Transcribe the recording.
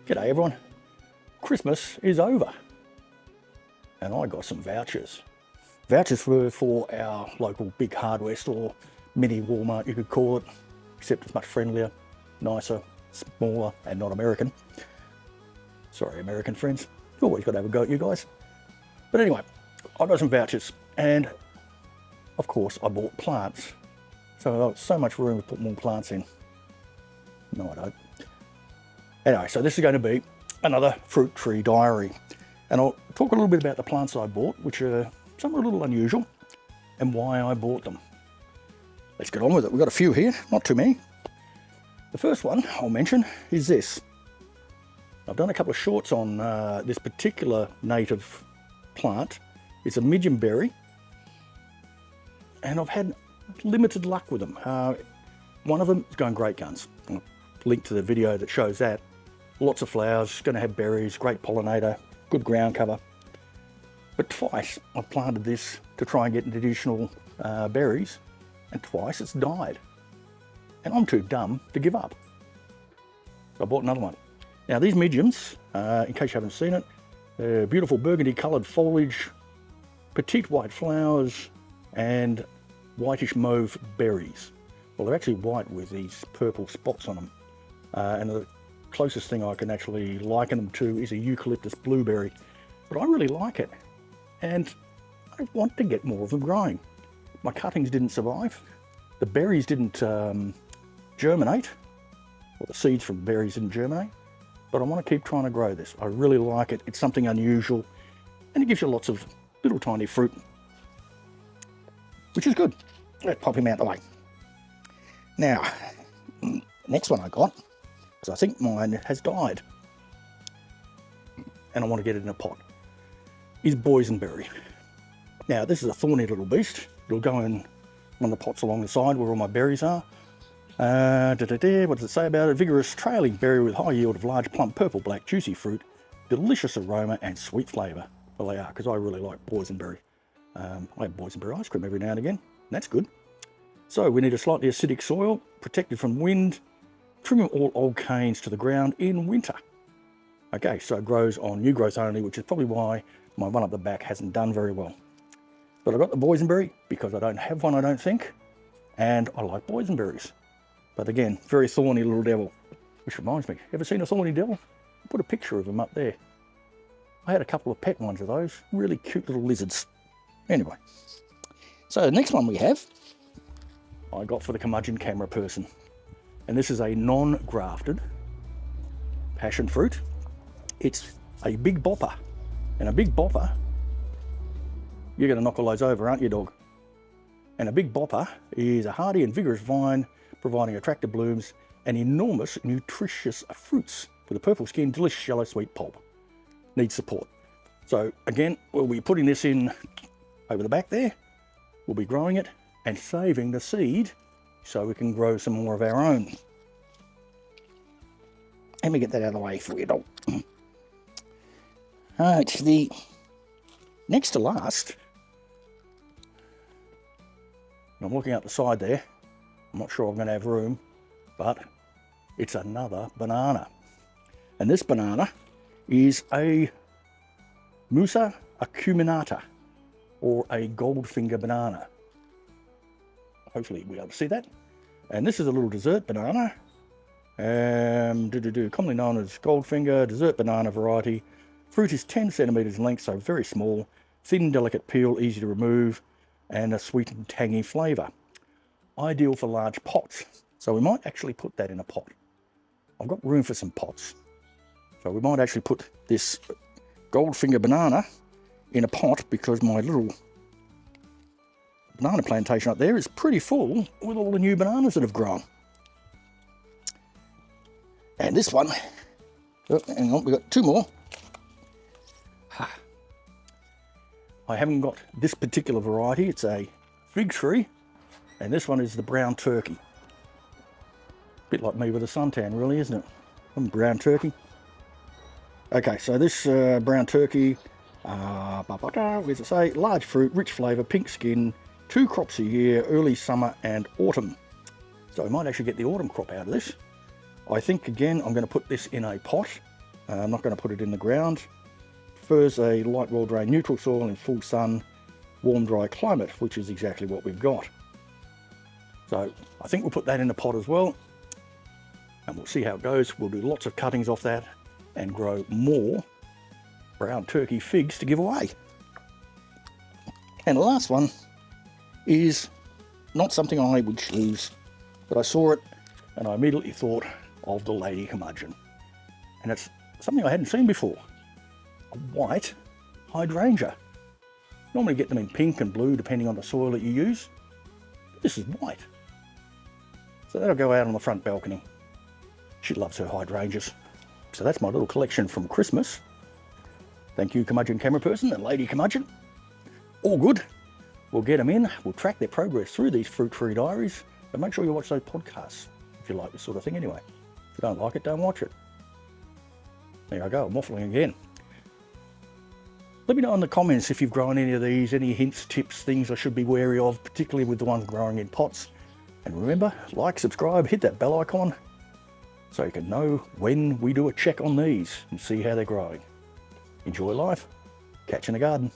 G'day everyone. Christmas is over and I got some vouchers. Vouchers were for our local big hardware store, mini Walmart you could call it, except it's much friendlier, nicer, smaller and not American. Sorry American friends, you always got to have a go at you guys. But anyway, I got some vouchers and of course I bought plants. So I've got so much room to put more plants in. No I don't. Anyway, so this is going to be another fruit tree diary. And I'll talk a little bit about the plants I bought, which are some are a little unusual, and why I bought them. Let's get on with it. We've got a few here, not too many. The first one I'll mention is this. I've done a couple of shorts on this particular native plant. It's a Midyim berry, and I've had limited luck with them. One of them is going great guns. I'll link to the video that shows that. Lots of flowers, going to have berries, great pollinator, good ground cover. But twice I've planted this to try and get additional berries, and twice it's died. And I'm too dumb to give up. So I bought another one. Now these Midyms, in case you haven't seen it, they're beautiful burgundy coloured foliage, petite white flowers, and whitish mauve berries. Well, they're actually white with these purple spots on them. And the closest thing I can actually liken them to is a eucalyptus blueberry. But I really like it. And I want to get more of them growing. My cuttings didn't survive. The berries didn't germinate. Or the seeds from berries didn't germinate. But I want to keep trying to grow this. I really like it. It's something unusual. And it gives you lots of little tiny fruit. Which is good. Let's pop him out the way. Now, next one I got, because I think mine has died, and I want to get it in a pot, is Boysenberry. Now, this is a thorny little beast. It'll go in one of the pots along the side where all my berries are. What does it say about it? Vigorous trailing berry with high yield of large, plump, purple, black, juicy fruit, delicious aroma and sweet flavour. Well, they are, because I really like Boysenberry. I have Boysenberry ice cream every now and again, and that's good. So we need a slightly acidic soil, protected from wind, trimming all old canes to the ground in winter. Okay, so it grows on new growth only, which is probably why my one up the back hasn't done very well. But I got the Boysenberry because I don't have one, I don't think, and I like boysenberries. But again, very thorny little devil, which reminds me, ever seen a thorny devil? I'll put a picture of him up there. I had a couple of pet ones of those, really cute little lizards. Anyway, so the next one we have, I got for the Curmudgeon camera person. And this is a non-grafted passion fruit. It's a big bopper. And a big bopper, you're going to knock all those over, aren't you, dog? And a big bopper is a hardy and vigorous vine, providing attractive blooms and enormous nutritious fruits with a purple skin, delicious yellow sweet pulp. Needs support. So again, we'll be putting this in over the back there. We'll be growing it and saving the seed so we can grow some more of our own. Let me get that out of the way for you, dog. Alright, the next to last, I'm looking out the side there. I'm not sure I'm going to have room, but it's another banana. And this banana is a Musa acuminata, or a Goldfinger banana. Hopefully we'll be able to see that. And this is a little dessert banana. Commonly known as Goldfinger, dessert banana variety. Fruit is 10 centimeters in length, so very small. Thin, delicate peel, easy to remove, and a sweet and tangy flavour. Ideal for large pots. So we might actually put that in a pot. I've got room for some pots. So we might actually put this Goldfinger banana in a pot, because my little banana plantation up there is pretty full with all the new bananas that have grown. And this one, oh, hang on, we've got two more. I haven't got this particular variety, it's a fig tree, and this one is the brown turkey. Bit like me with a suntan, really, isn't it? I'm brown turkey. Okay, so this brown turkey, what does it say? Large fruit, rich flavour, pink skin, 2 crops a year, early summer and autumn. So I might actually get the autumn crop out of this. I think again I'm going to put this in a pot I'm not going to put it in the ground. Prefers a light, well-drained, neutral soil in full sun, warm, dry climate, which is exactly what we've got. So I think we'll put that in the pot as well, and we'll see how it goes. We'll do lots of cuttings off that and grow more brown turkey figs to give away. And the last one is not something I would choose, but I saw it and I immediately thought of the lady curmudgeon. And it's something I hadn't seen before. A white hydrangea. Normally get them in pink and blue depending on the soil that you use. But this is white. So that'll go out on the front balcony. She loves her hydrangeas. So that's my little collection from Christmas. Thank you, curmudgeon camera person and lady curmudgeon. All good. We'll get them in. We'll track their progress through these fruit tree diaries. But make sure you watch those podcasts if you like this sort of thing anyway. If you don't like it, don't watch it. There I go, I'm waffling again. Let me know in the comments if you've grown any of these, any hints, tips, things I should be wary of, particularly with the ones growing in pots. And remember, like, subscribe, hit that bell icon so you can know when we do a check on these and see how they're growing. Enjoy life. Catch you in the garden.